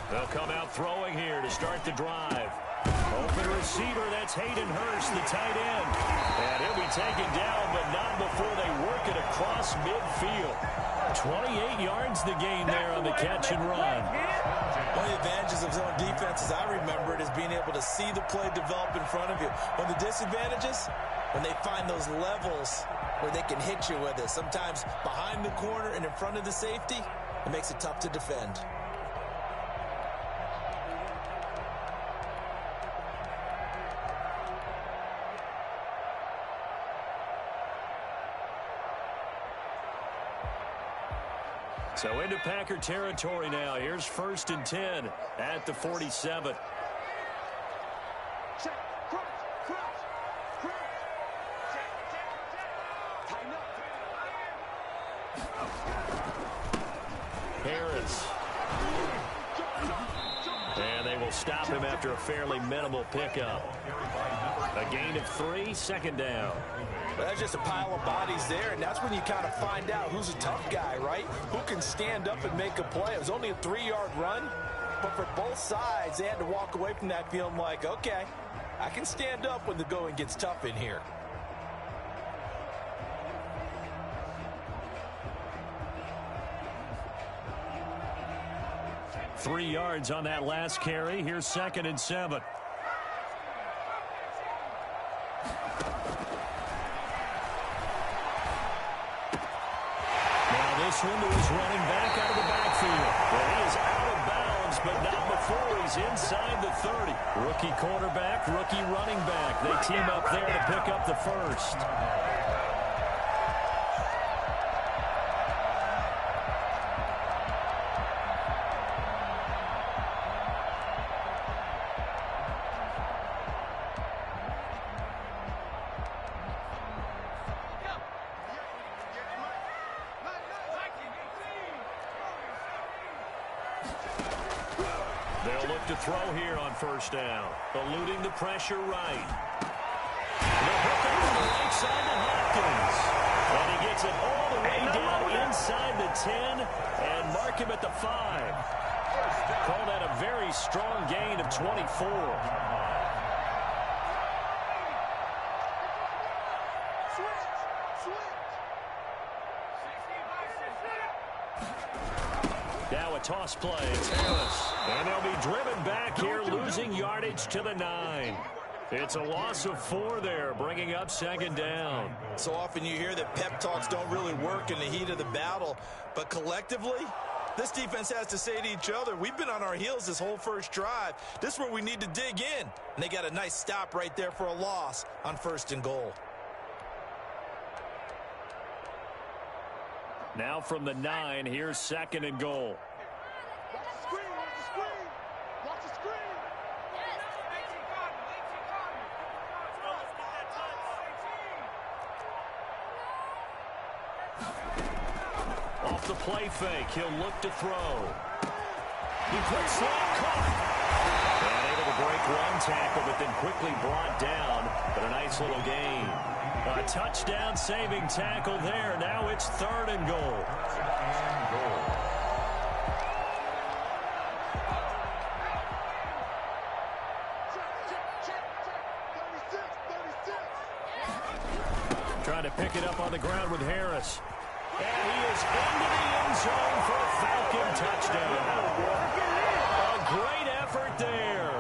They'll come out throwing here to start the drive. Open receiver, that's Hayden Hurst, the tight end. And he'll be taken down, but not before they work it across midfield. 28 yards the gain there on the catch and run. One of the advantages of zone defense, as I remember it, is being able to see the play develop in front of you. One of the disadvantages, when they find those levels where they can hit you with it, sometimes behind the corner and in front of the safety, it makes it tough to defend. So into Packer territory now. Here's 1st and 10 at the 47. Harris. And they will stop him after a fairly minimal pickup. A gain of 3, 2nd down. Well, that's just a pile of bodies there, and that's when you kind of find out who's a tough guy, right? Who can stand up and make a play. It was only a 3-yard run, but for both sides, they had to walk away from that feeling like, okay, I can stand up when the going gets tough in here. Three yards on that last carry. Here's 2nd and 7. This one to his running back out of the backfield. Well, he is out of bounds, but not before he's inside the 30. Rookie quarterback, rookie running back. They team up there to pick up the first. They'll look to throw here on 1st down. Eluding the pressure right. They'll hook up to the right side to Hopkins. And he gets it all the way down inside the 10 and mark him at the 5. Call that a very strong gain of 24. Now a toss play. It's Harris. And they'll be driven back here, losing yardage to the 9. It's a loss of 4 there, bringing up 2nd down. So often you hear that pep talks don't really work in the heat of the battle, but collectively, this defense has to say to each other, we've been on our heels this whole first drive. This is where we need to dig in. And they got a nice stop right there for a loss on 1st and goal. Now from the 9, here's 2nd and goal. Off the play fake, he'll look to throw. He puts that caught. And able to break one tackle, but then quickly brought down. But a nice little gain. A touchdown saving tackle there. Now it's 3rd and goal. Trying to pick it up on the ground with Harris. And he is into the end zone for a Falcon touchdown. A great effort there.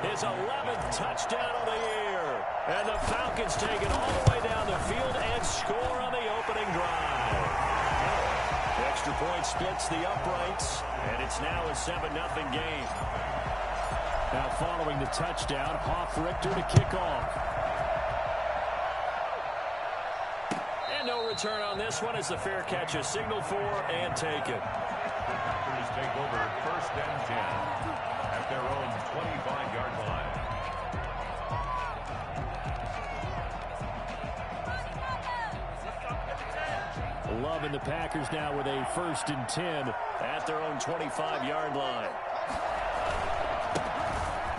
His 11th touchdown of the year. And the Falcons take it all the way down the field and score on the opening drive. The extra point splits the uprights, and it's now a 7-0 game. Now following the touchdown, Hoff-Richter to kick off. No return on this one as the fair catch is signaled for and taken. Packers take over 1st and 10 at their own 25-yard line. Loving the Packers now with a 1st and 10 at their own 25-yard line.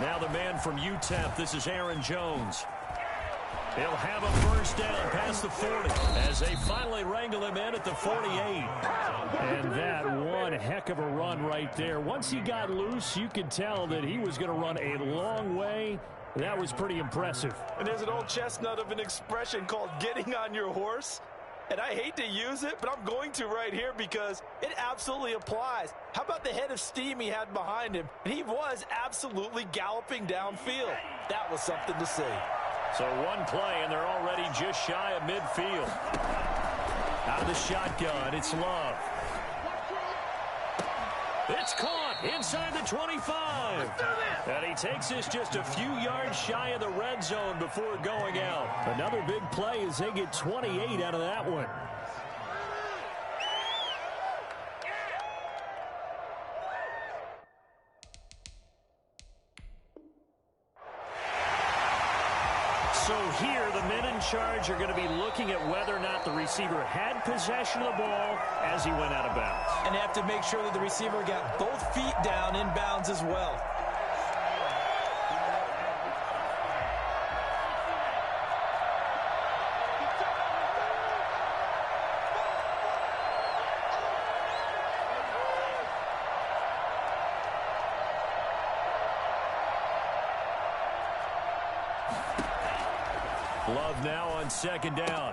Now the man from UTEP, this is Aaron Jones. He'll have a first down past the 40 as they finally wrangle him in at the 48. And that one heck of a run right there. Once he got loose, you could tell that he was going to run a long way. That was pretty impressive. And there's an old chestnut of an expression called getting on your horse. And I hate to use it, but I'm going to right here because it absolutely applies. How about the head of steam he had behind him? And he was absolutely galloping downfield. That was something to see. So one play, and they're already just shy of midfield. Out of the shotgun, it's Love. It's caught inside the 25. And he takes this just a few yards shy of the red zone before going out. Another big play as they get 28 out of that one. So here, the men in charge are going to be looking at whether or not the receiver had possession of the ball as he went out of bounds. And they have to make sure that the receiver got both feet down in bounds as well. Love now on second down.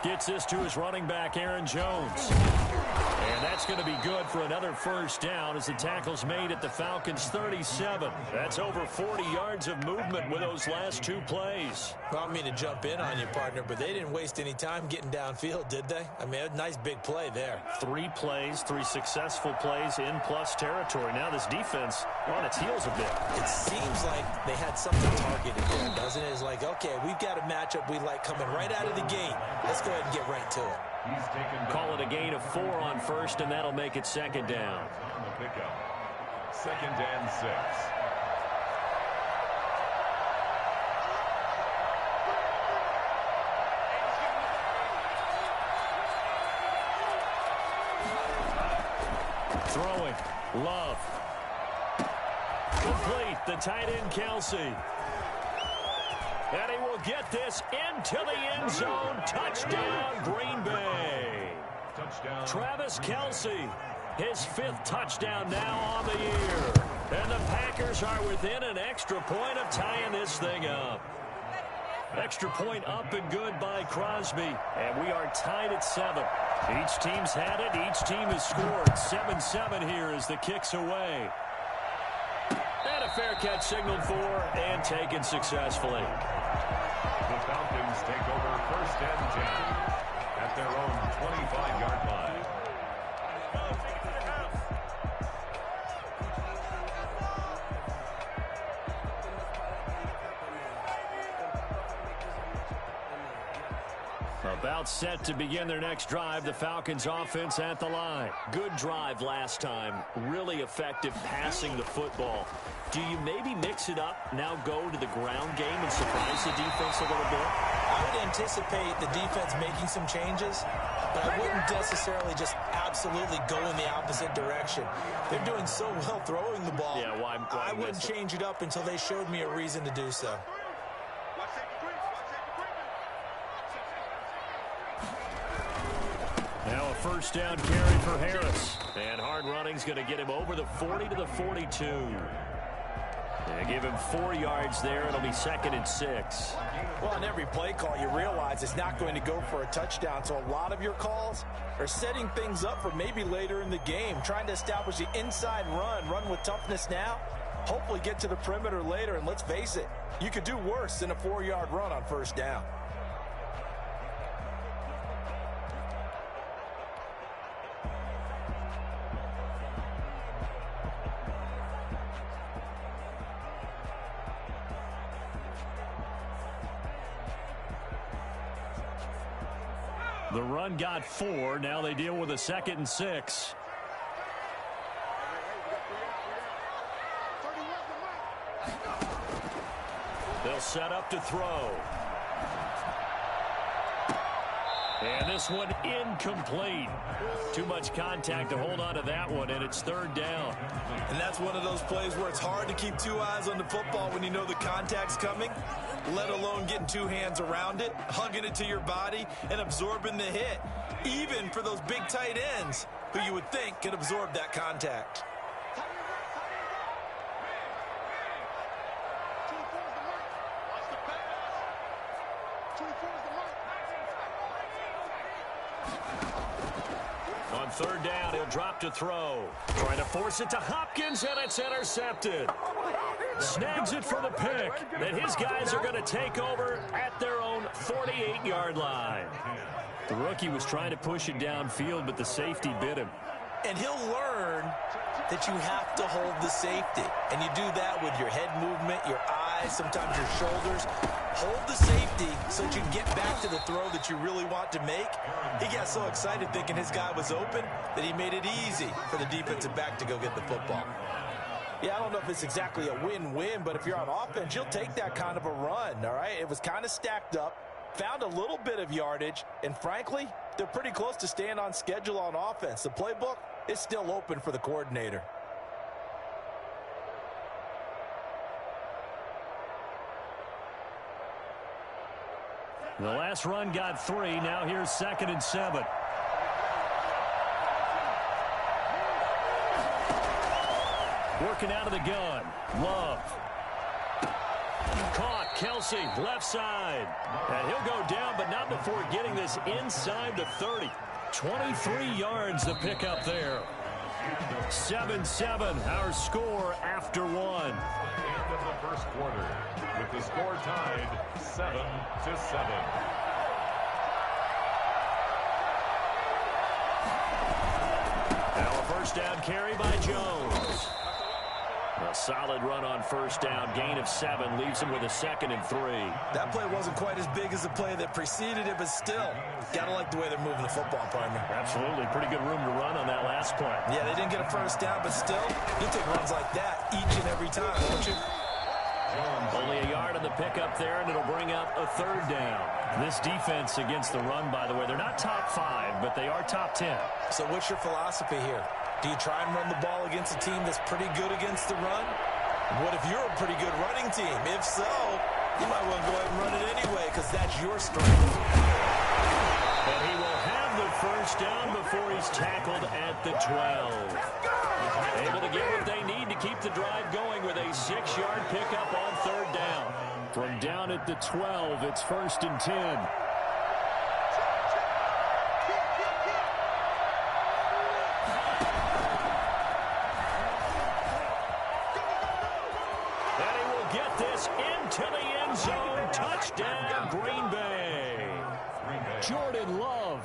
Gets this to his running back, Aaron Jones. And that's going to be good for another first down as the tackle's made at the Falcons' 37. That's over 40 yards of movement with those last two plays. Well, I don't mean to jump in on you, partner, but they didn't waste any time getting downfield, did they? I mean, a nice big play there. 3 plays, 3 successful plays in plus territory. Now this defense on its heels a bit. It seems like they had something targeted there, doesn't it? It's like, okay, we've got a matchup we like coming right out of the gate. Let's go ahead and get right to it. Call it a gain of 4 on first, and that'll make it second down. On the pickup. 2nd and 6. Throwing. Love. Complete. The tight end, Kelsey. And he will get this into the end zone. Touchdown, Green Bay. Touchdown. Travis Kelsey, his 5th touchdown now on the year. And the Packers are within an extra point of tying this thing up. Extra point up and good by Crosby. And we are tied at 7. Each team's had it. Each team has scored. 7-7 here as the kick's away. And a fair catch signaled for and taken successfully. The Falcons take over 1st and 10 at their own 25-yard line. About set to begin their next drive, the Falcons offense at the line. Good drive last time. Really effective passing the football. Do you maybe mix it up, now go to the ground game and surprise the defense a little bit? I would anticipate the defense making some changes, but I wouldn't necessarily just absolutely go in the opposite direction. They're doing so well throwing the ball. Yeah, why I wouldn't change it up until they showed me a reason to do so. Now a first down carry for Harris. And hard running's going to get him over the 40 to the 42. They give him 4 yards there. It'll be 2nd and 6. Well, on every play call, you realize it's not going to go for a touchdown. So a lot of your calls are setting things up for maybe later in the game, trying to establish the inside run with toughness now, hopefully get to the perimeter later. And let's face it, you could do worse than a 4-yard run on first down. The run got 4. Now they deal with a 2nd and 6. They'll set up to throw. And this one incomplete. Too much contact to hold on to that one, and it's third down. And that's one of those plays where it's hard to keep two eyes on the football when you know the contact's coming, let alone getting two hands around it, hugging it to your body, and absorbing the hit, even for those big tight ends who you would think could absorb that contact. On third down, he'll drop to throw. Trying to force it to Hopkins, and it's intercepted. Snags it for the pick. Then his guys are going to take over at their own 48-yard line. The rookie was trying to push it downfield, but the safety bit him. And he'll learn that you have to hold the safety. And you do that with your head movement, your eyes, sometimes your shoulders. Hold the safety so that you can get back to the throw that you really want to make. He got so excited thinking his guy was open that he made it easy for the defensive back to go get the football. Yeah, I don't know if it's exactly a win-win, but if you're on offense, you'll take that kind of a run, all right? It was kind of stacked up, found a little bit of yardage, and frankly, they're pretty close to staying on schedule on offense. The playbook is still open for the coordinator. The last run got 3. Now here's 2nd and 7. Working out of the gun. Love. Caught. Kelsey, left side. And he'll go down, but not before getting this inside the 30. 23 yards to pick up there. 7-7, our score after one. End of the first quarter, with the score tied 7-7. Now a first down carry by Jones. A solid run on first down. Gain of 7 leaves him with a 2nd and 3. That play wasn't quite as big as the play that preceded it, but still, gotta like the way they're moving the football, partner. Absolutely. Pretty good room to run on that last play. Yeah, they didn't get a first down, but still, you'll take runs like that each and every time, won't you? Only a yard on the pickup there, and it'll bring up a 3rd down. This defense against the run, by the way, they're not top 5, but they are top 10. So what's your philosophy here? Do you try and run the ball against a team that's pretty good against the run? What if you're a pretty good running team? If so, you might want to go ahead and run it anyway because that's your strength. And he will have the first down before he's tackled at the 12. Able to get what they need to keep the drive going with a 6-yard pickup on 3rd down. From down at the 12, it's 1st and 10. To the end zone, touchdown, Green Bay. Jordan Love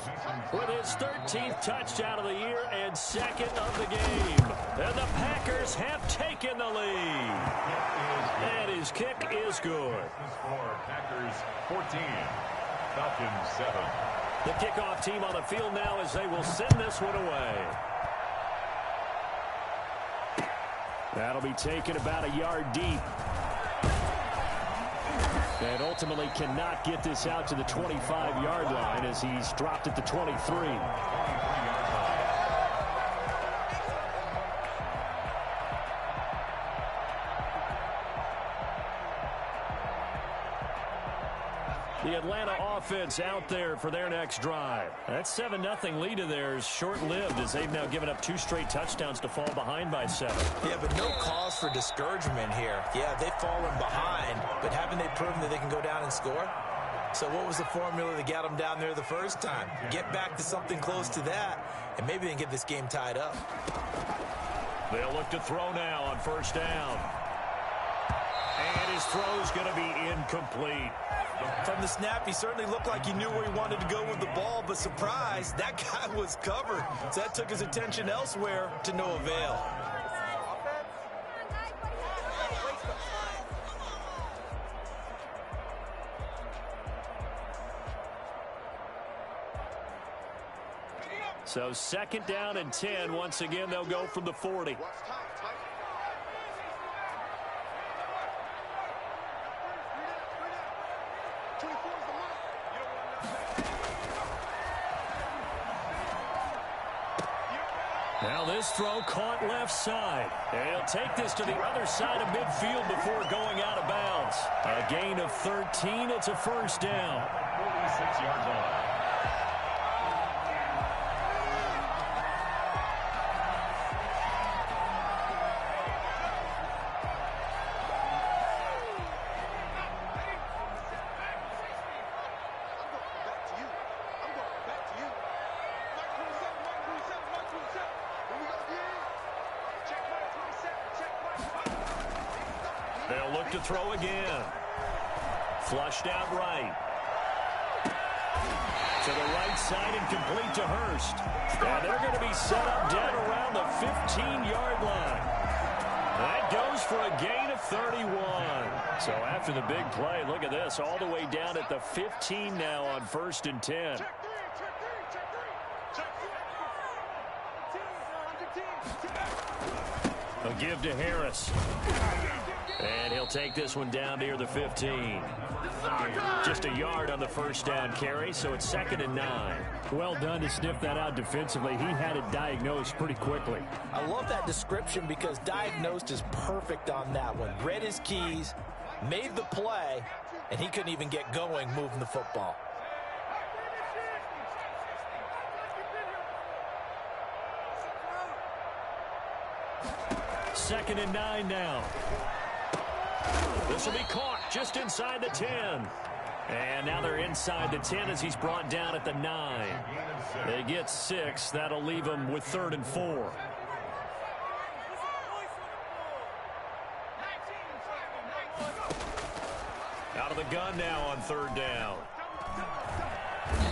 with his 13th touchdown of the year and 2nd of the game. And the Packers have taken the lead. And his kick is good. Packers 14, Falcons 7. The kickoff team on the field now as they will send this one away. That'll be taken about a yard deep. And ultimately cannot get this out to the 25-yard line as he's dropped at the 23. The Atlanta offense out there for their next drive. That 7-0 lead of theirs short-lived as they've now given up 2 straight touchdowns to fall behind by 7. Yeah, but no cause for discouragement here. Yeah, they've fallen behind, but haven't they proven that they can go down and score? So what was the formula that got them down there the first time? Get back to something close to that, and maybe they can get this game tied up. They'll look to throw now on first down. And his throw's going to be incomplete. From the snap, he certainly looked like he knew where he wanted to go with the ball, but surprise, that guy was covered. So that took his attention elsewhere to no avail. So 2nd down and 10. Once again, they'll go from the 40. Now this throw caught left side. And he'll take this to the other side of midfield before going out of bounds. A gain of 13. It's a first down. 46-yard line. They'll look to throw again. Flushed out right. To the right side and complete to Hurst. And they're going to be set up down around the 15-yard line. That goes for a gain of 31. So after the big play, look at this, all the way down at the 15 now on 1st and 10. A give to Harris. And he'll take this one down near the 15. Just a yard on the first down carry, so it's 2nd and 9. Well done to sniff that out defensively. He had it diagnosed pretty quickly. I love that description because diagnosed is perfect on that one. Read his keys, made the play, and he couldn't even get going moving the football. Second and 9 now. This will be caught just inside the 10. And now they're inside the 10 as he's brought down at the 9. They get 6. That'll leave them with 3rd and 4. Out of the gun now on 3rd down.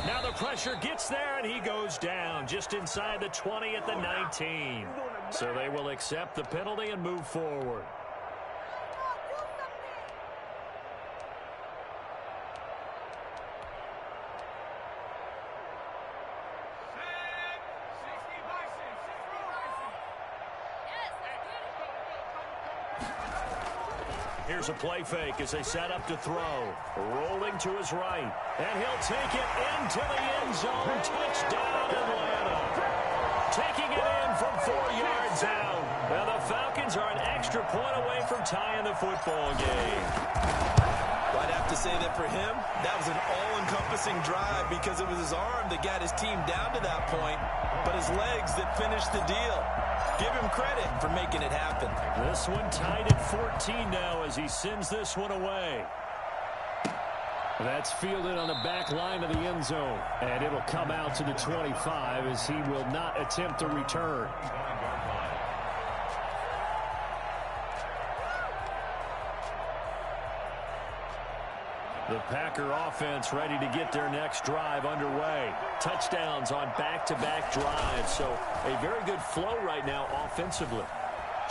Now the pressure gets there, and he goes down just inside the 20 at the 19. So they will accept the penalty and move forward. Here's a play fake as they set up to throw. Rolling to his right. And he'll take it into the end zone. Touchdown, Atlanta. Taking it in from 4 yards out. Now the Falcons are an extra point away from tying the football game. Well, I'd have to say that for him, that was an all-encompassing drive because it was his arm that got his team down to that point, but his legs that finished the deal. Give him credit for making it happen. This one tied at 14 now as he sends this one away. That's fielded on the back line of the end zone. And it'll come out to the 25 as he will not attempt a return. The Packer offense ready to get their next drive underway. Touchdowns on back-to-back drives. So a very good flow right now offensively.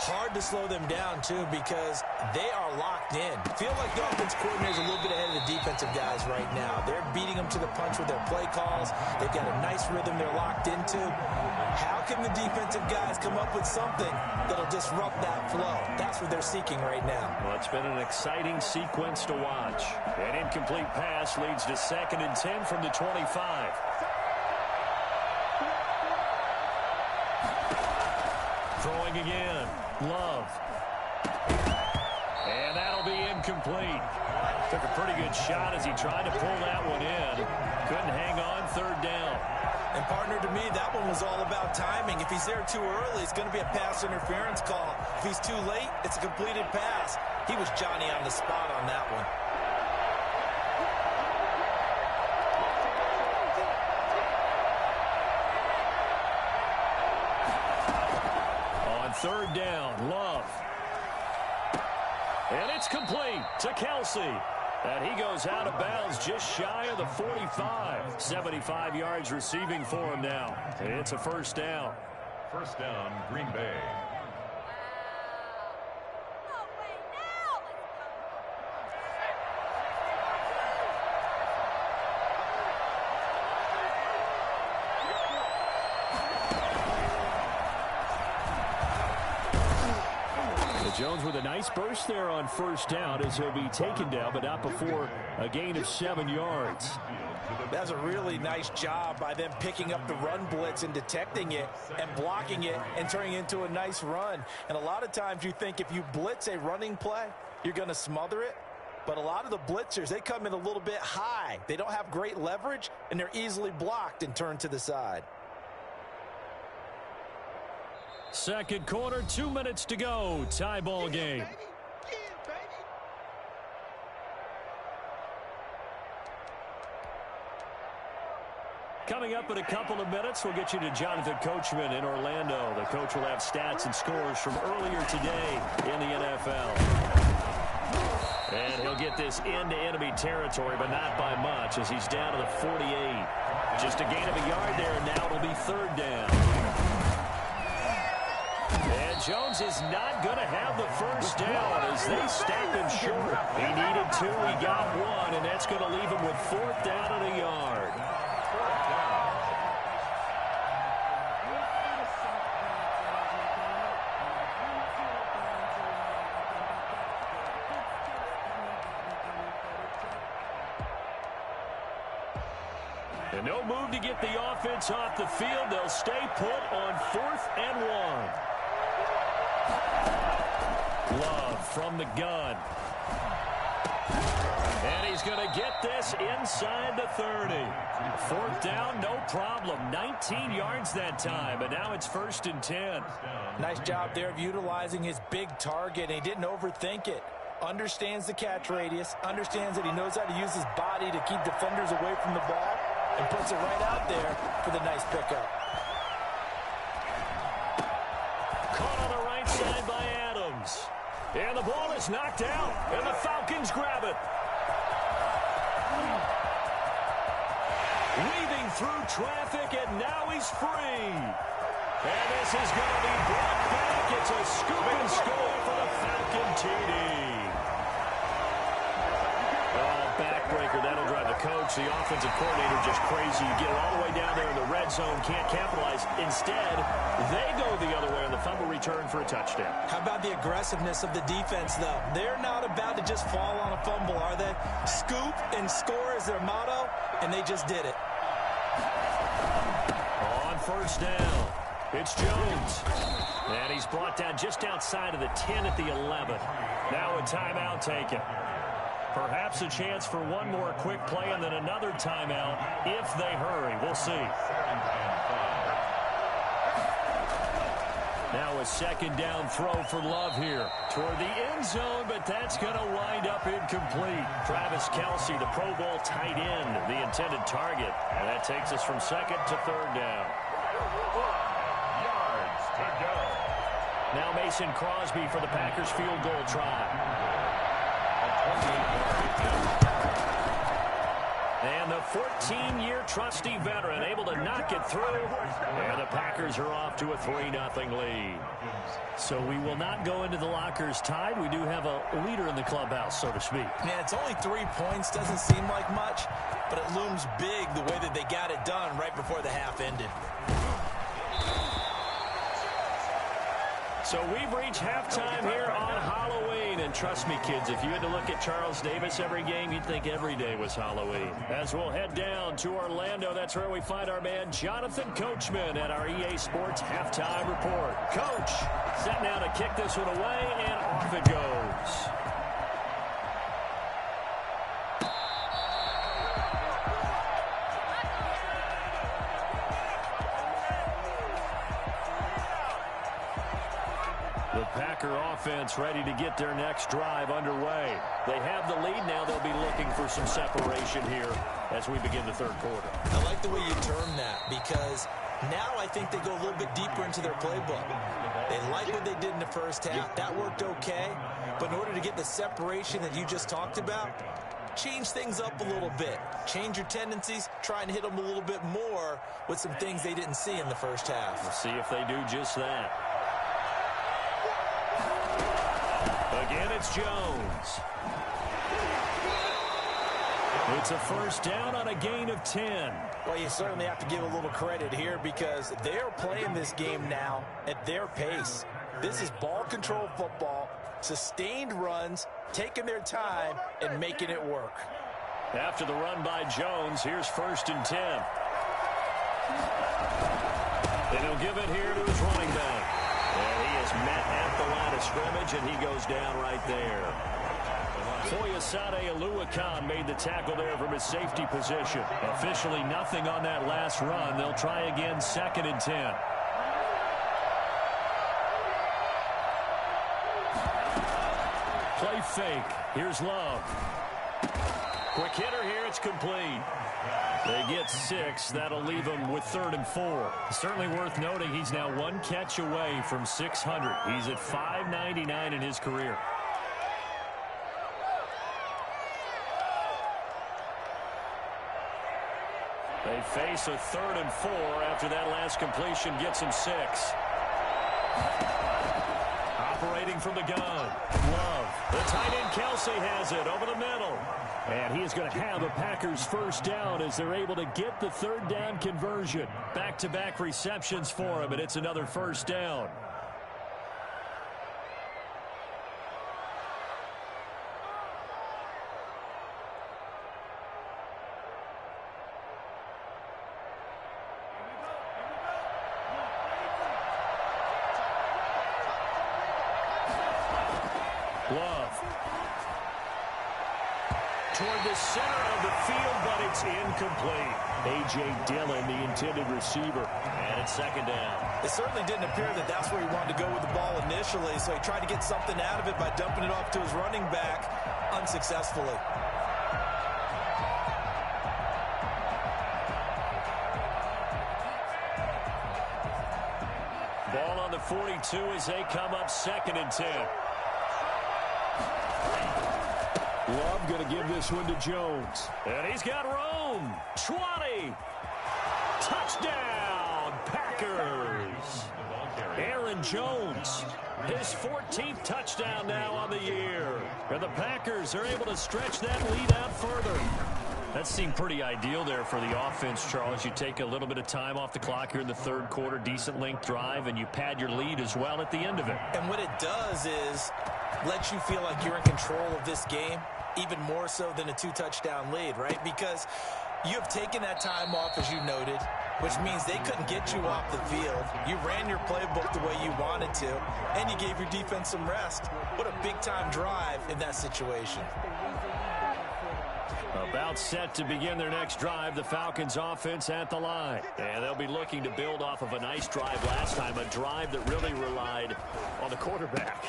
Hard to slow them down, too, because they are locked in. Feel like the offense coordinator is a little bit ahead of the defensive guys right now. They're beating them to the punch with their play calls. They've got a nice rhythm they're locked into. How can the defensive guys come up with something that'll disrupt that flow? That's what they're seeking right now. Well, it's been an exciting sequence to watch. An incomplete pass leads to 2nd and 10 from the 25. Throwing again. Love. And that'll be incomplete. Took a pretty good shot as he tried to pull that one in. Couldn't hang on 3rd down. And, partner, to me, that one was all about timing. If he's there too early, it's going to be a pass interference call. If he's too late, it's a completed pass. He was Johnny on the spot on that one. On 3rd down, Love. And it's complete to Kelsey. And he goes out of bounds just shy of the 45. 75 yards receiving for him now. It's a first down. First down, Green Bay. Jones with a nice burst there on 1st down as he'll be taken down, but not before a gain of 7 yards. That's a really nice job by them picking up the run blitz and detecting it and blocking it and turning it into a nice run. And a lot of times you think if you blitz a running play, you're going to smother it. But a lot of the blitzers, they come in a little bit high. They don't have great leverage, and they're easily blocked and turned to the side. Second quarter, 2 minutes to go. Tie ball game. Coming up in a couple of minutes, we'll get you to Jonathan Coachman in Orlando. The coach will have stats and scores from earlier today in the NFL. And he'll get this into enemy territory, but not by much as he's down to the 48. Just a gain of a yard there, and now it'll be third down. And Jones is not going to have the first down as they stop him short. He needed 2, he got 1, and that's going to leave him with fourth down and a yard. And no move to get the offense off the field. They'll stay put on 4th and 1. Love from the gun. And he's going to get this inside the 30. Fourth down, no problem. 19 yards that time, but now it's 1st and 10. Nice job there of utilizing his big target, and he didn't overthink it. Understands the catch radius, understands that he knows how to use his body to keep defenders away from the ball, and puts it right out there for the nice pickup. Caught on the right side by Adams. And the ball is knocked out, and the Falcons grab it. Weaving through traffic, and now he's free. And this is going to be brought back. It's a scoop and score for the Falcon TD. Backbreaker, that'll drive the coach, the offensive coordinator, just crazy. You get it all the way down there in the red zone, can't capitalize. Instead, they go the other way on the fumble return for a touchdown. How about the aggressiveness of the defense, though? They're not about to just fall on a fumble, are they? Scoop and score is their motto, and they just did it. On first down, it's Jones. And he's brought down just outside of the 10 at the 11. Now a timeout taken. Perhaps a chance for one more quick play and then another timeout if they hurry. We'll see. Now a second down throw for Love here toward the end zone, but that's going to wind up incomplete. Travis Kelce, the Pro Bowl tight end, the intended target. And that takes us from second to third down. Yards to go. Now Mason Crosby for the Packers field goal try. And the 14-year trusty veteran able to knock it through. And the Packers are off to a 3-0 lead. So we will not go into the lockers tied. We do have a leader in the clubhouse, so to speak. Man, it's only 3 points. Doesn't seem like much, but it looms big the way that they got it done right before the half ended. So we've reached halftime here on Halloween. And trust me, kids, if you had to look at Charles Davis every game, you'd think every day was Halloween. As we'll head down to Orlando, that's where we find our man Jonathan Coachman at our EA Sports Halftime Report. Coach, set now to kick this one away, and off it goes. The Packer offense ready to get their next drive underway. They have the lead now. They'll be looking for some separation here as we begin the third quarter. I like the way you term that because now I think they go a little bit deeper into their playbook. They like what they did in the first half. That worked okay. But in order to get the separation that you just talked about, change things up a little bit. Change your tendencies. Try and hit them a little bit more with some things they didn't see in the first half. We'll see if they do just that. Again, it's Jones. It's a first down on a gain of 10. Well, you certainly have to give a little credit here because they're playing this game now at their pace. This is ball control football, sustained runs, taking their time, and making it work. After the run by Jones, here's 1st and 10. And he'll give it here to his running back. And he is met at the line of scrimmage, and he goes down right there. Foyesade Oluwakan made the tackle there from his safety position. Officially nothing on that last run. They'll try again 2nd and 10. Play fake. Here's Love. Quick hitter here. It's complete. They get 6. That'll leave him with 3rd and 4. Certainly worth noting he's now 1 catch away from 600. He's at 599 in his career. They face a 3rd and 4 after that last completion gets him 6. Operating from the gun. Love. The tight end Kelsey has it over the middle. And he is going to have a Packers 1st down as they're able to get the 3rd down conversion. Back-to-back receptions for him, and it's another 1st down. Love. Toward the center of the field, but it's incomplete. A.J. Dillon, the intended receiver, and it's 2nd down. It certainly didn't appear that that's where he wanted to go with the ball initially, so he tried to get something out of it by dumping it off to his running back unsuccessfully. Ball on the 42 as they come up 2nd and 10. Love going to give this one to Jones. And he's got room. 20. Touchdown, Packers. Aaron Jones, his 14th touchdown now on the year. And the Packers are able to stretch that lead out further. That seemed pretty ideal there for the offense, Charles. You take a little bit of time off the clock here in the 3rd quarter, decent length drive, and you pad your lead as well at the end of it. And what it does is let you feel like you're in control of this game, even more so than a 2-touchdown lead, right? Because you have taken that time off, as you noted, which means they couldn't get you off the field. You ran your playbook the way you wanted to, and you gave your defense some rest. What a big-time drive in that situation. About set to begin their next drive, the Falcons offense at the line. And they'll be looking to build off of a nice drive last time, a drive that really relied on the quarterback.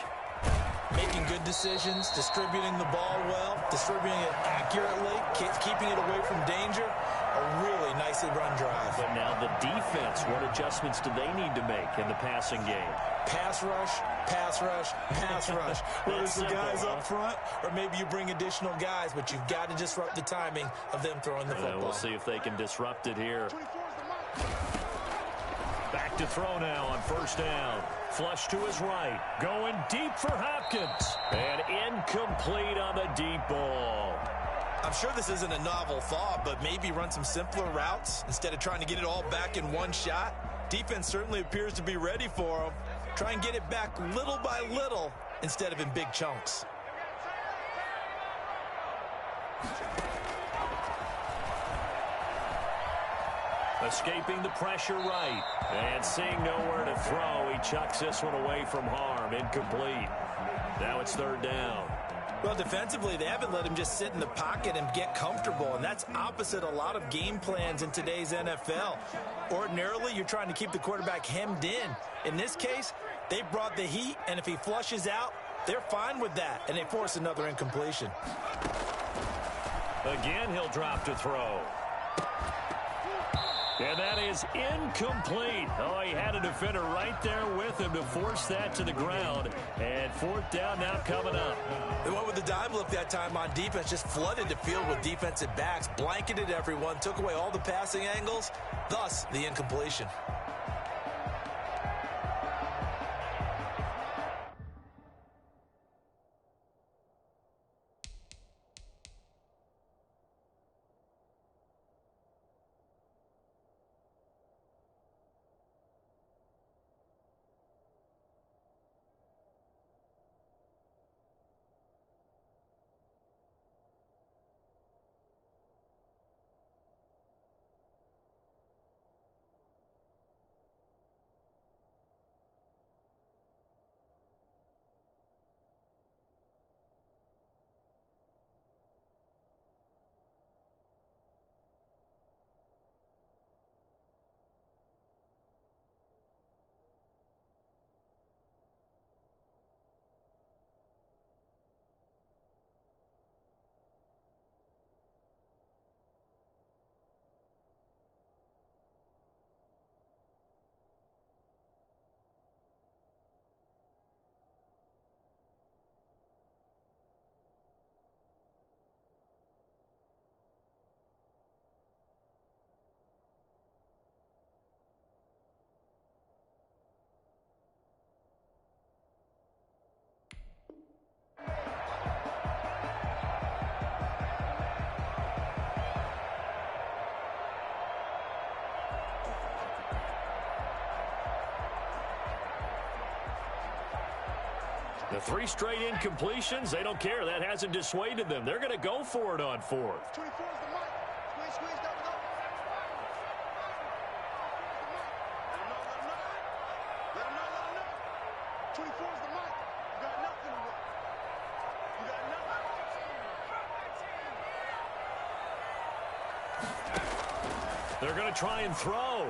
Making good decisions, distributing the ball well, distributing it accurately, keeping it away from danger. A really nicely run drive. But now the defense, what adjustments do they need to make in the passing game? Pass rush, pass rush, pass rush. Whether it's the guys up front or maybe you bring additional guys, but you've got to disrupt the timing of them throwing the football. We'll see if they can disrupt it here. Back to throw now on 1st down. Flush to his right. Going deep for Hopkins. And incomplete on the deep ball. I'm sure this isn't a novel thought, but maybe run some simpler routes instead of trying to get it all back in one shot. Defense certainly appears to be ready for them. Try and get it back little by little instead of in big chunks. Escaping the pressure right. And seeing nowhere to throw, he chucks this one away from harm. Incomplete. Now it's 3rd down. Well, defensively, they haven't let him just sit in the pocket and get comfortable, and that's opposite a lot of game plans in today's NFL. Ordinarily, you're trying to keep the quarterback hemmed in. In this case, they brought the heat, and if he flushes out, they're fine with that, and they force another incompletion. Again, he'll drop to throw. And that is incomplete. Oh, he had a defender right there with him to force that to the ground. And 4th down now coming up. They went with the dime look that time on defense, just flooded the field with defensive backs, blanketed everyone, took away all the passing angles, thus the incompletion. The 3 straight incompletions, they don't care. That hasn't dissuaded them. They're going to go for it on 4th. 24 is the mic. Squeeze, double up. Let him know. 24 is the mic. You got nothing to work. You got nothing. They're going to try and throw.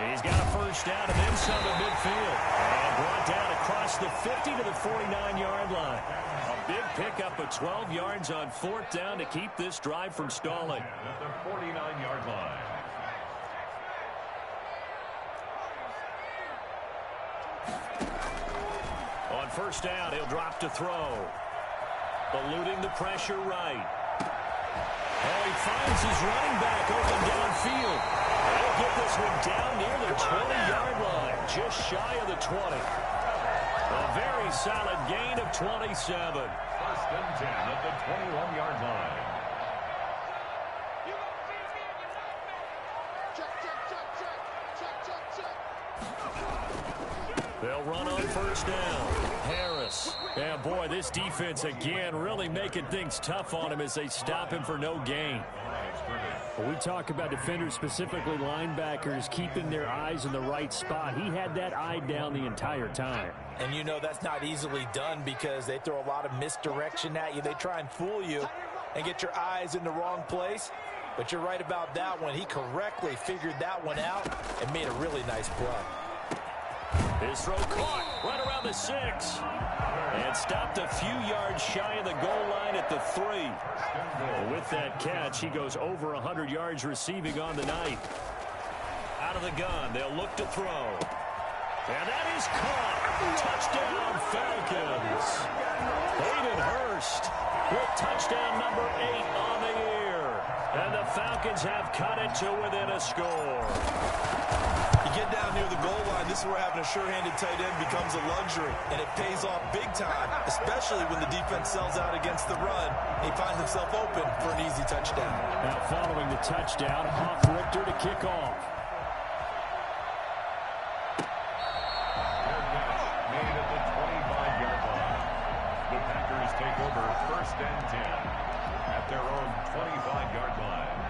He's got a first down and then some at midfield. And brought down across the 50 to the 49-yard line. A big pickup of 12 yards on 4th down to keep this drive from stalling. At the 49-yard line. On first down, he'll drop to throw. Eluding the pressure right. Oh, he finds his running back open downfield. They'll get this one down near the 20-yard line, just shy of the 20. A very solid gain of 27. First and 10 at the 21-yard line. They'll run on first down. Harris. And boy, this defense again really making things tough on him as they stop him for no gain. Well, we talk about defenders, specifically linebackers, keeping their eyes in the right spot. He had that eye down the entire time. And you know that's not easily done because they throw a lot of misdirection at you. They try and fool you and get your eyes in the wrong place. But you're right about that one. He correctly figured that one out and made a really nice play. His throw caught right around the 6. And stopped a few yards shy of the goal line at the 3. With that catch, he goes over 100 yards receiving on the night. Out of the gun, they'll look to throw. And that is caught. Touchdown, Falcons. Hayden Hurst with touchdown number 8 on the year. And the Falcons have cut it to within a score. You get down near the goal line, this is where having a sure-handed tight end becomes a luxury, and it pays off big time, especially when the defense sells out against the run. He finds himself open for an easy touchdown. Now following the touchdown, Hawk Richter to kick off. Made at the 25-yard line. The Packers take over first and 10 at their own 25-yard line.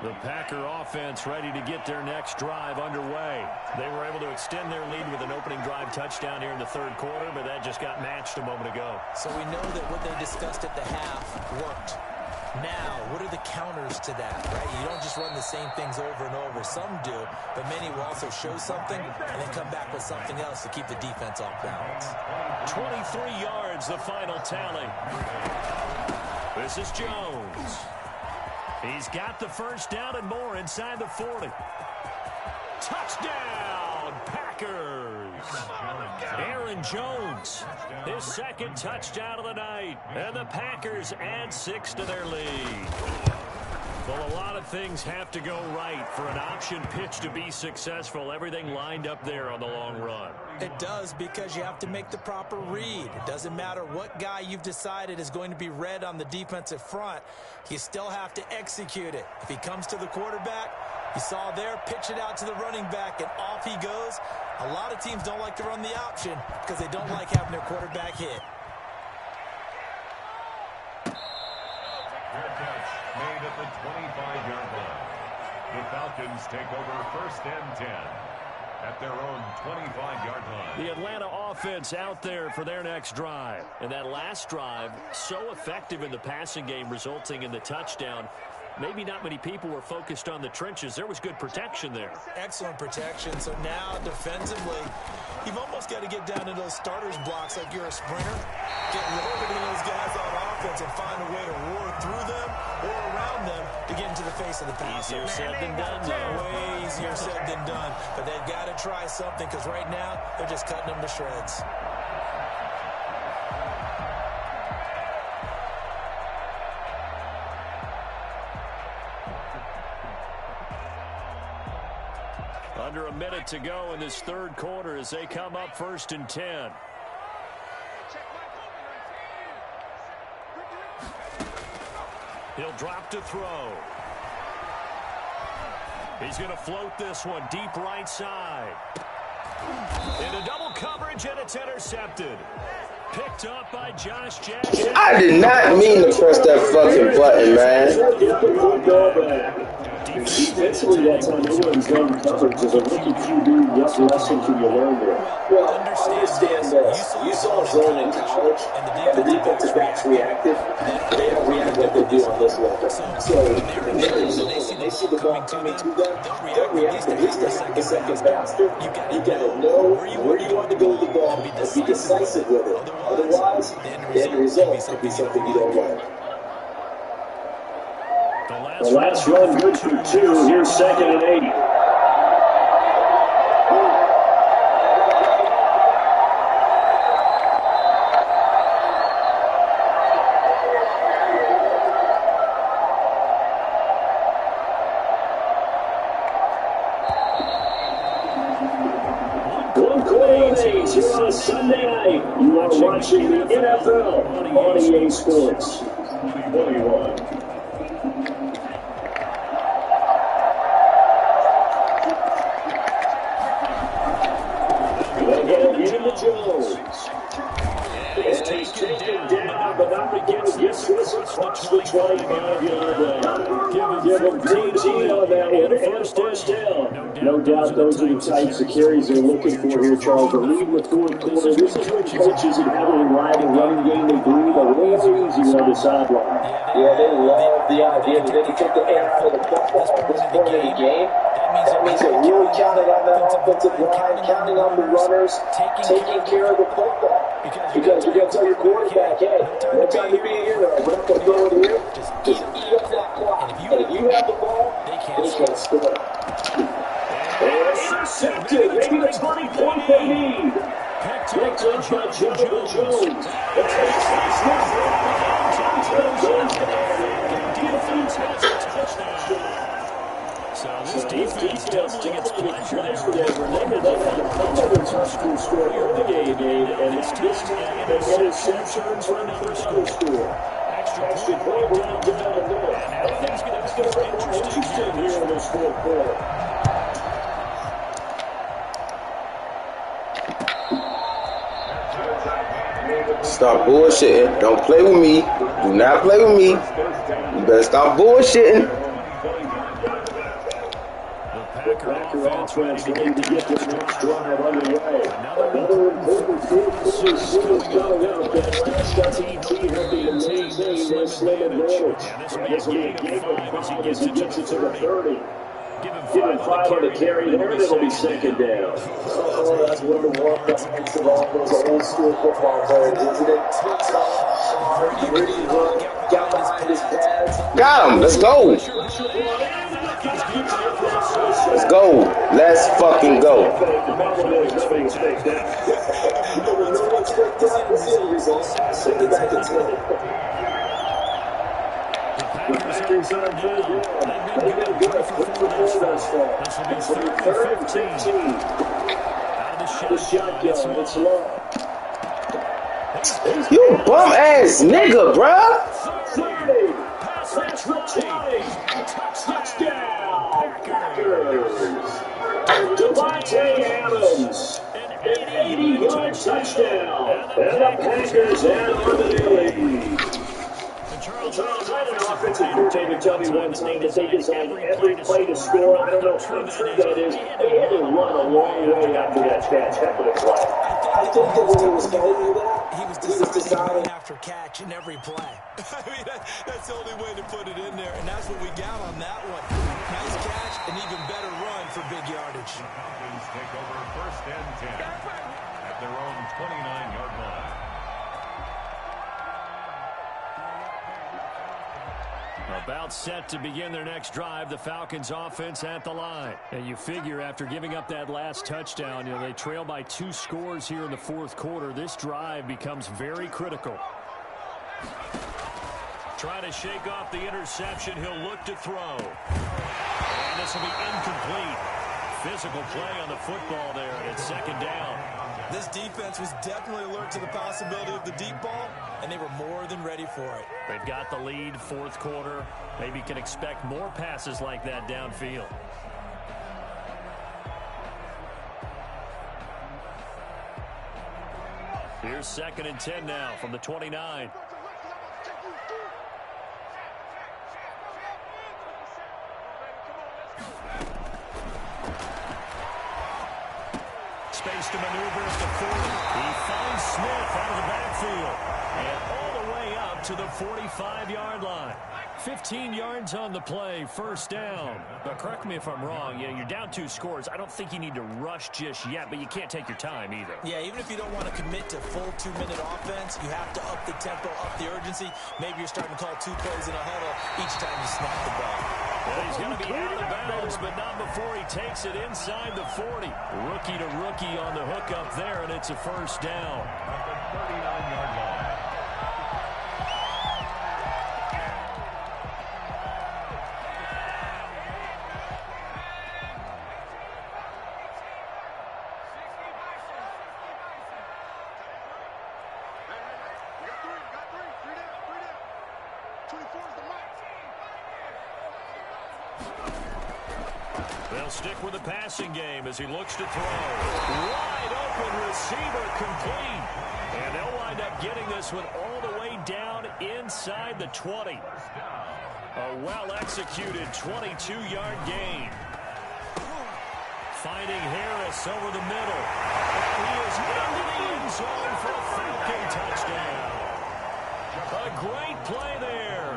The Packer offense ready to get their next drive underway. They were able to extend their lead with an opening drive touchdown here in the 3rd quarter, but that just got matched a moment ago. So we know that what they discussed at the half worked. Now, what are the counters to that, right? You don't just run the same things over and over. Some do, but many will also show something and then come back with something else to keep the defense off balance. 23 yards, the final tally. This is Jones. He's got the first down and more inside the 40. Touchdown, Packers. Aaron Jones, his 2nd touchdown of the night. And the Packers add 6 to their lead. Well, a lot of things have to go right for an option pitch to be successful. Everything lined up there on the long run. It does, because you have to make the proper read. It doesn't matter what guy you've decided is going to be read on the defensive front. You still have to execute it. If he comes to the quarterback, you saw there, pitch it out to the running back, and off he goes. A lot of teams don't like to run the option because they don't like having their quarterback hit. Made at the 25-yard line. The Falcons take over first and 10 at their own 25-yard line. The Atlanta offense out there for their next drive. And that last drive, so effective in the passing game, resulting in the touchdown. Maybe not many people were focused on the trenches. There was good protection there. Excellent protection. So now, defensively, you've almost got to get down to those starters blocks like you're a sprinter. Get loaded in those guys on offense and find a way to roar through them or around them to get into the face of the passer. Easier said than done, though. Way easier said than done. But they've got to try something because right now, they're just cutting them to shreds. to go in this third quarter as they come up 1st and 10. He'll drop to throw. He's going to float this one deep right side. Into double coverage, and it's intercepted. Picked up by Josh Jackson. I did not mean to press that fucking button, man. Defensively, that's how no one's done coverage. As a rookie QB, what lesson can you learn there? Well, understand this. You saw zone in college, and the defensive backs reacted. They don't react like they do on this level. So, when they see the ball coming to them, they'll react at least a second faster. You got to know where you want to go with the ball and be decisive with it. Otherwise, the end result could be something you don't like. The last run good for 2. Here's 2nd and 8. One quarter days here on a Sunday night. You are watching the NFL on EA Sports 21. Jones. And he's taken down, but not against this across the 25-yard line. Give him 13 on that one, and first down. No doubt those are the types of carries they're looking for here, Charles. The lead in the fourth quarter. This is what coaches and heavily riding running game they breathe a little easier on the sideline. Yeah, they love the idea that they can take the air out of the football at this point in the game. That means they're really counting on that offensive line, counting on the runners, taking care of the football. Because you're going to tell your quarterback, hey, no time to be here, we're not going to throw it here. Just eat up that clock. And if you have the ball, they can't score. And intercepted, maybe the 20-point lead. Picked up by Jones. So this defense doubling its pleasure there. Remember, they had a confidence school score early in the game, and it's just an interception for another school score. Extra point down to Madden. And things get more interesting here in this fourth quarter. Stop bullshitting. Don't play with me. Do not play with me. You better stop bullshitting. Packer offense ready to get this next drive underway. Another important focus coming up. That TT helping to maintain this advantage. This will be a game of 5 as he gets it to the 30. Give him 5 on the carry there, and it'll be 2nd down. Oh, that's one of the warm defensive offense, old school football players, isn't it? Gritty run, got behind his pads. Got him. Let's go. Let's go. Let's fucking go. The Packers are down. They've been good for 4 thus far. This will be 3rd and 15. Out of the shotgun. It's long. You bum ass nigga, bruh. Pass returning. Touchdown. Packers. Devontae Adams. An 80-yard touchdown. And the Packers add on to the lead. Charles, I had an offensive coordinator tell me one time that they designed every play to score. I don't know how true that is. They had to run a long way after that catch. Heck of a play. I think that when he was telling you that, he was designing after catch in every play. I mean, that's the only way to put it in there, and that's what we got on that one. Nice catch, an even better run for big yardage. The Falcons take over 1st and 10 at their own 29-yard line. About set to begin their next drive, the Falcons offense at the line. And you figure after giving up that last touchdown, they trail by 2 scores here in the fourth quarter. This drive becomes very critical. Try to shake off the interception. He'll look to throw. And this will be incomplete. physical play on the football there, and it's second down. This defense was definitely alert to the possibility of the deep ball, and they were more than ready for it. They've got the lead, fourth quarter. Maybe can expect more passes like that downfield. Here's 2nd and 10 now from the 29. Space to maneuver at the 40. He finds Smith out of the backfield. And all the way up to the 45-yard line. 15 yards on the play, first down. But correct me if I'm wrong, you're down 2 scores. I don't think you need to rush just yet, but you can't take your time either. Yeah, even if you don't want to commit to full 2-minute offense, you have to up the tempo, up the urgency. Maybe you're starting to call 2 plays in a huddle each time you snap the ball. Well, he's going to be out of bounds, but not before he takes it inside the 40. Rookie to rookie on the hook up there, and it's a first down. At the 39-yard line. They'll stick with the passing game as he looks to throw. Wide open receiver complete. And they'll wind up getting this one all the way down inside the 20. A well-executed 22-yard gain. Finding Harris over the middle. And he is into the end zone for a Falcon touchdown. A great play there.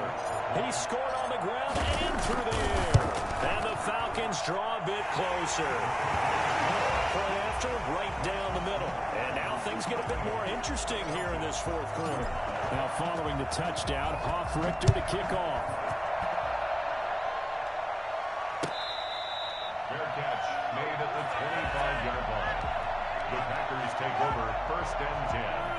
He scored on the ground and through the air. And the Falcons draw a bit closer. Point after, right down the middle. And now things get a bit more interesting here in this fourth quarter. Now following the touchdown, Hoff-Richter to kick off. Fair catch made at the 25-yard line. The Packers take over 1st and 10.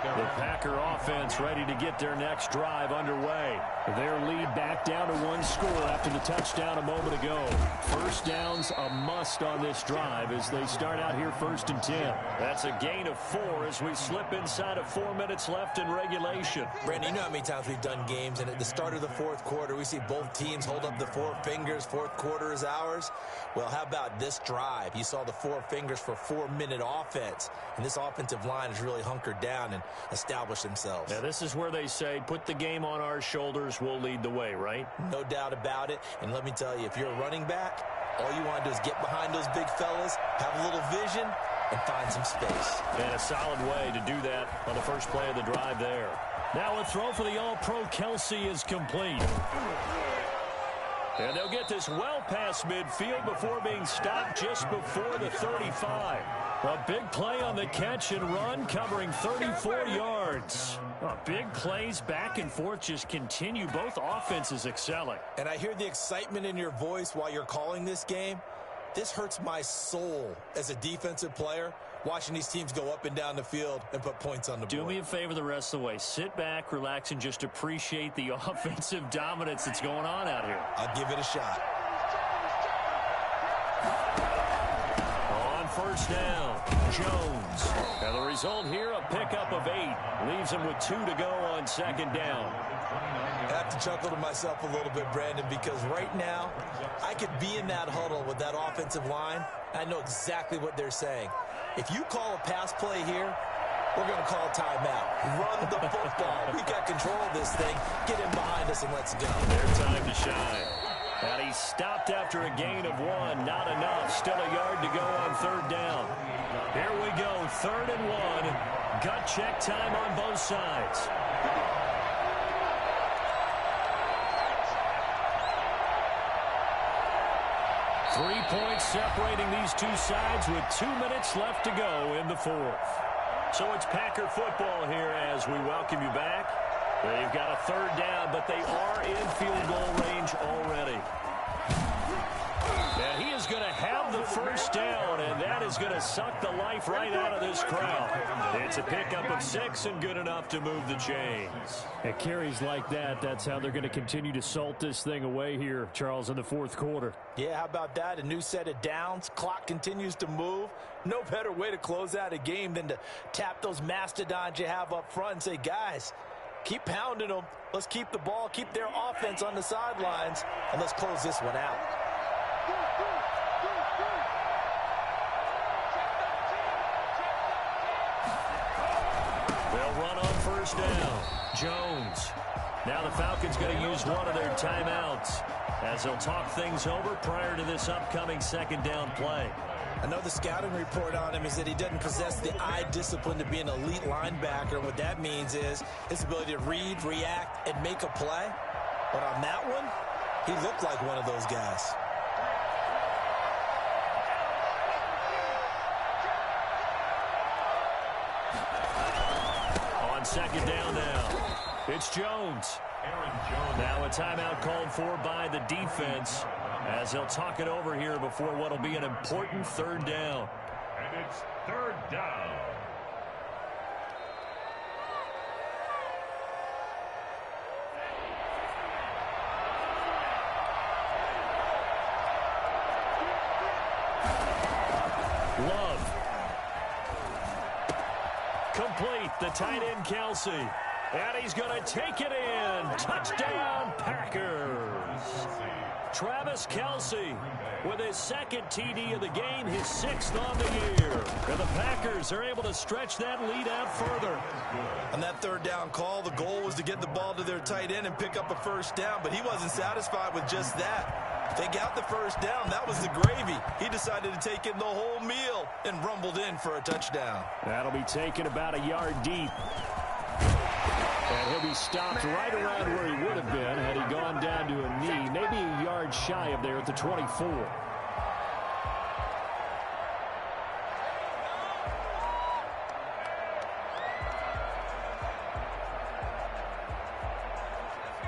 The Packer offense ready to get their next drive underway. Their lead back down to 1 score after the touchdown a moment ago. First down's a must on this drive as they start out here 1st and 10. That's a gain of 4 as we slip inside of 4 minutes left in regulation. Brandon, you know how many times we've done games, and at the start of the fourth quarter, we see both teams hold up the 4 fingers, fourth quarter is ours. Well, how about this drive? You saw the 4 fingers for 4-minute offense, and this offensive line has really hunkered down and established themselves. Now, this is where they say, put the game on our shoulders, we'll lead the way, right? No doubt about it, and let me tell you, if you're a running back, all you want to do is get behind those big fellas, have a little vision, and find some space. And a solid way to do that on the first play of the drive there. Now a throw for the All-Pro Kelsey is complete. And they'll get this well past midfield before being stopped just before the 35. A big play on the catch and run, covering 34 yards. Big plays back and forth just continue. Both offenses excelling. And I hear the excitement in your voice while you're calling this game. This hurts my soul as a defensive player, watching these teams go up and down the field and put points on the board. Do me a favor the rest of the way. Sit back, relax, and just appreciate the offensive dominance that's going on out here. I'll give it a shot. On first down, Jones. Now the result here, a pickup of 8. Leaves him with 2 to go on second down. I have to chuckle to myself a little bit, Brandon, because right now I could be in that huddle with that offensive line. I know exactly what they're saying. If you call a pass play here, we're going to call a timeout. Run the football. We've got control of this thing. Get him behind us and let's go. Their time to shine. And he stopped after a gain of 1. Not enough. Still a yard to go on third down. Here we go. 3rd and 1. Gut check time on both sides. 3 points separating these two sides with 2 minutes left to go in the fourth. So it's Packer football here as we welcome you back. They've got a third down, but they are in field goal range already. And he is going to have the first down, and that is going to suck the life right out of this crowd. It's a pickup of 6 and good enough to move the chains. At carries like that, that's how they're going to continue to salt this thing away here, Charles, in the fourth quarter. Yeah, how about that? A new set of downs. Clock continues to move. No better way to close out a game than to tap those mastodons you have up front and say, guys, keep pounding them. Let's keep the ball, keep their offense on the sidelines, and let's close this one out. They'll run on first down. Jones. Now the Falcons going to use one of their timeouts as they'll talk things over prior to this upcoming second down play. Another scouting report on him is that he doesn't possess the eye discipline to be an elite linebacker. What that means is his ability to read, react, and make a play. But on that one, he looked like one of those guys. On second down now, it's Jones. Now a timeout called for by the defense as they'll talk it over here before what will be an important third down. And it's third down. Love. Complete, the tight end Kelsey. And he's going to take it in. Touchdown, Packers. Travis Kelsey with his second TD of the game, his 6th on the year. And the Packers are able to stretch that lead out further. On that third down call, the goal was to get the ball to their tight end and pick up a first down, but he wasn't satisfied with just that. They got the first down. That was the gravy. He decided to take in the whole meal and rumbled in for a touchdown. That'll be taken about a yard deep. And he'll be stopped right around where he would have been had he gone down to a knee, maybe a yard shy of there at the 24.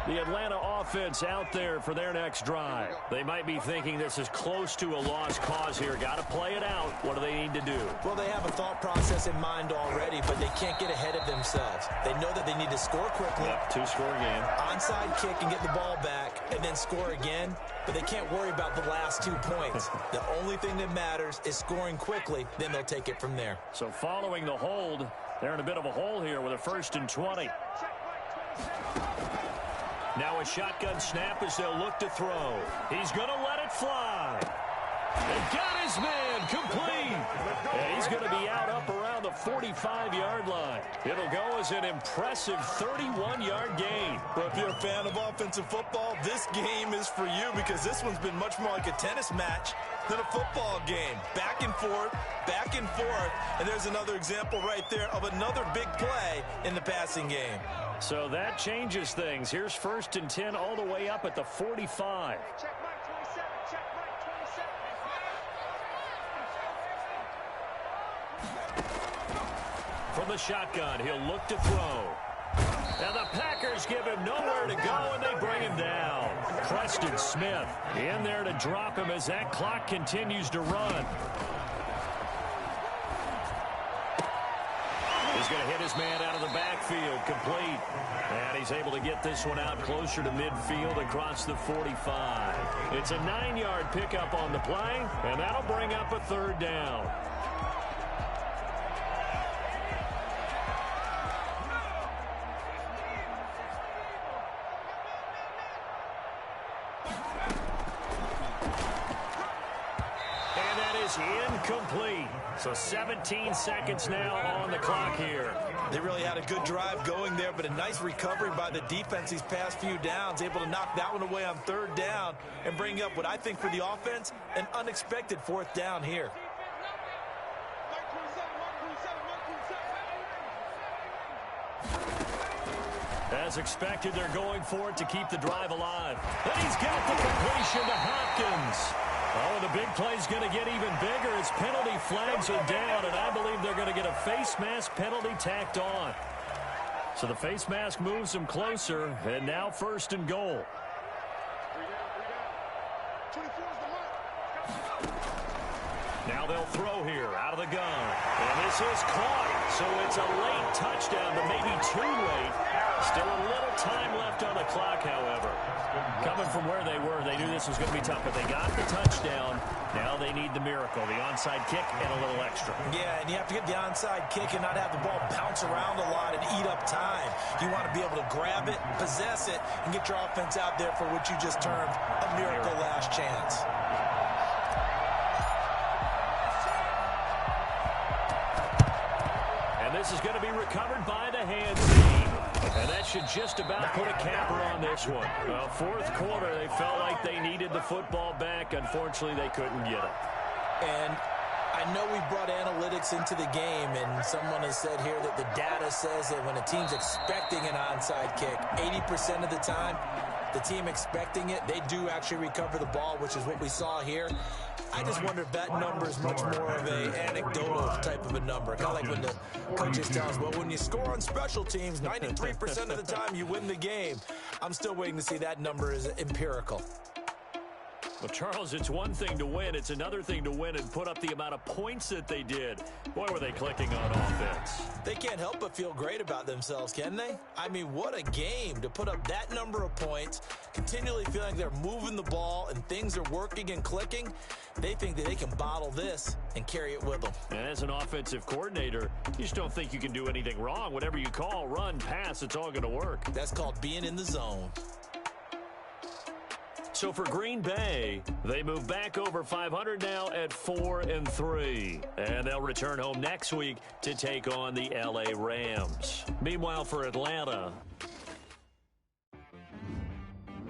The Atlanta offense out there for their next drive. They might be thinking this is close to a lost cause here. Got to play it out. What do they need to do? Well, they have a thought process in mind already, but they can't get ahead of themselves. They know that they need to score quickly. Yep, 2-score game. Onside kick and get the ball back and then score again, but they can't worry about the last 2 points. The only thing that matters is scoring quickly, then they'll take it from there. So following the hold, they're in a bit of a hole here with a 1st and 20. Now a shotgun snap as they'll look to throw. He's going to let it fly. They got his man complete. And he's going to be out up around the 45-yard line. It'll go as an impressive 31-yard gain. But if you're a fan of offensive football, this game is for you because this one's been much more like a tennis match than a football game. Back and forth, and there's another example right there of another big play in the passing game. So that changes things. Here's 1st and 10 all the way up at the 45. From the shotgun, he'll look to throw. Now the Packers give him nowhere to go, and they bring him down. Preston Smith in there to drop him as that clock continues to run. He's going to hit his man out of the backfield, complete. And he's able to get this one out closer to midfield across the 45. It's a 9-yard pickup on the play, and that'll bring up a third down. And that is incomplete. So 17 seconds now on the clock here. They really had a good drive going there, but a nice recovery by the defense these past few downs, able to knock that one away on third down and bring up what I think for the offense, an unexpected 4th down here. As expected, they're going for it to keep the drive alive. And he's got the completion to Hopkins. Oh, the big play's going to get even bigger as penalty flags are down, and I believe they're going to get a face mask penalty tacked on. So the face mask moves them closer, and now 1st and goal. Now they'll throw here out of the gun. And this is caught. So it's a late touchdown, but maybe too late. Still a little time left on the clock, however. Coming from where they were, they knew this was going to be tough, but they got the touchdown. Now they need the miracle, the onside kick and a little extra. Yeah, and you have to get the onside kick and not have the ball bounce around a lot and eat up time. You want to be able to grab it, possess it, and get your offense out there for what you just termed a miracle last chance. This is going to be recovered by the hand team. And that should just about put a capper on this one. Well, fourth quarter, they felt like they needed the football back. Unfortunately, they couldn't get it. And I know we brought analytics into the game, and someone has said here that the data says that when a team's expecting an onside kick, 80% of the time, the team expecting it, they do actually recover the ball, which is what we saw here. I just wonder if that number is much more of an anecdotal type of a number. Kind of like when the coaches tell us, well, when you score on special teams, 93% of the time you win the game. I'm still waiting to see that number is empirical. Well, Charles, it's one thing to win. It's another thing to win and put up the amount of points that they did. Boy, were they clicking on offense. They can't help but feel great about themselves, can they? I mean, what a game to put up that number of points, continually feeling they're moving the ball and things are working and clicking. They think that they can bottle this and carry it with them. And as an offensive coordinator, you just don't think you can do anything wrong. Whatever you call, run, pass, it's all going to work. That's called being in the zone. So for Green Bay, they move back over 500 now at 4-3. And they'll return home next week to take on the LA Rams. Meanwhile, for Atlanta,